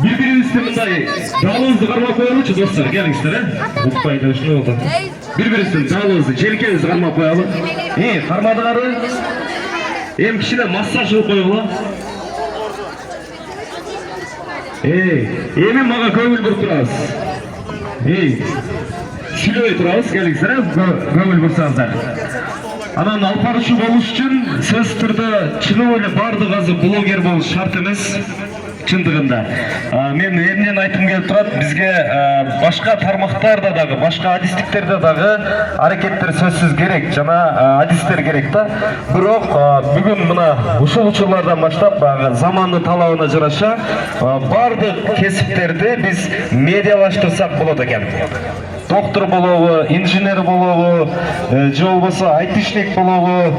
Bir-birinizde mınдай dağlığınızды қармап қоялычы достар, келіңіздер, ұқпайды үшін oldu. Bir-birinizдің dağlığınızды, желкеңізді қармап қоялы. Қармадығары, кішіне массаж қылып қойылы. Емен маға көңіл бір тұрасыз. Сүйлөй тұрасыз, келіңіздер, көңіл бұрсаңыздар. Анан алпарышы болуш үчүн сөз түрдө чыгып эле бардык азыр блогер болуш шарт эмес. Чындыгында мен эмнени айтым келип турат, бизге башка тармактарда дагы, башка адистиктерде дагы аракеттер сөзсүз керек, жана адистер керек да. Бирок бүгүн мына ушул учурлардан баштап замандын талабына жараша бардык кесиптерди биз медиалаштырсак болот экен. Доктор болобу, инженер болобу, же болбосо айтышник болобу,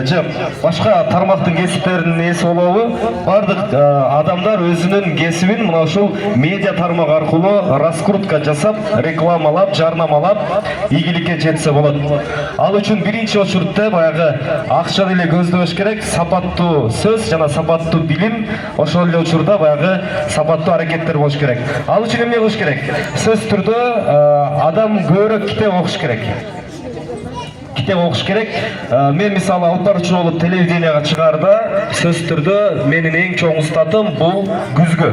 же башка тармактын кесиптеринин эси болобу, бардык адамдар өзүнүн кесибин мына ушул медиа тармак аркылуу раскрутка жасап, рекламалап, жарнамалап, ийгиликке жетсе болот. Ал үчүн биринчи очурутта баягы акчаны эле көздөбөш керек, сапаттуу сөз жана сапаттуу билим, ошол эле учурда баягы сапаттуу аракеттер болуш керек. Ал үчүн эмне кылыш керек? Сөз түрдө адам көбүрөөк китеп окуш керек. Китеп окуш керек. Мен мисалы алпарчы болуп телевиденияга чыгарда сөз түрдө менин эң чоң устатым бул күзгө.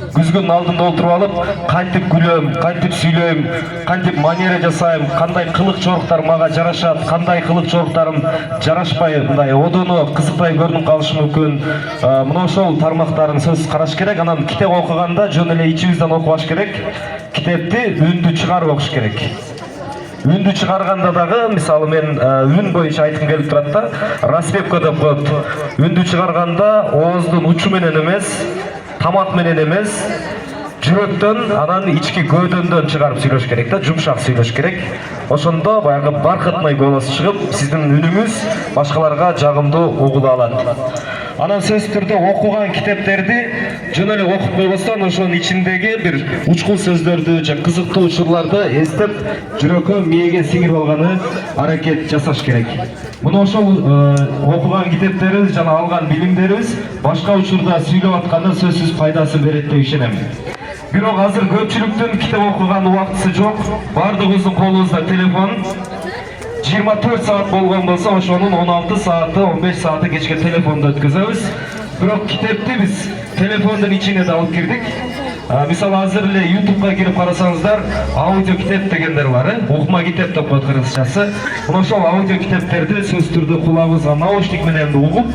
Күзгөнүн алдында отуруп алып, кантип күлөм, кантип сүйлөйм, кантип манера жасайм, кандай кылык чоруктар мага жарашат, кандай кылык чоруктарым жарашпай, мындай одону кызыкпай көрүнүп калышы мүмкүн. Мына ошол тармактарын сөз караш керек. Анан китеп окуганда жөн эле ичибизден окубаш керек. Китепти үндү чыгарып окуш керек. Үндү чыгарганда дагы, мисалы мен үн боюнча айткым келип турат да, распевка деп коет. Үндү чыгарганда ооздун учу менен эмес, тамак менен эмес, жүрөктөн, анан ички көөдөндөн чыгарып сүйлөш керек да, жумшак сүйлөш керек. Ошондо баягы баркытный голос чыгып, сиздин үнүңүз башкаларга жагымдуу угула алат. Анан сөз түрдө окуган китептерди жөн эле окуп койбостон ошонун ичиндеги бир учкул сөздөрдү же кызыктуу учурларды эстеп, жүрөккө, мээге сиңирип алганы аракет жасаш керек. Мына ошол окуган китептерибиз жана алган билимдерибиз башка учурда сүйлөп атканда сөзсүз пайдасын берет деп ишенем. Бирок азыр көпчүлүктүн китеп окуган убактысы жок. Бардыгыбыздын колубузда телефон. 24 saat болгон болсо, ошонун 16 saаты, 15 saаты кечке телефондо өткөзөбүз. Бирок китепти биз телефондун ичине да алып кирдик. Мисалы азыр эле YouTube'га кирип карасаңыздар, аудио китеп дегендер бар, укма китеп деп коет кыргызчасы. Мына ошол аудио китептерди сөз түрдө кулагыбызга наушник менен угуп,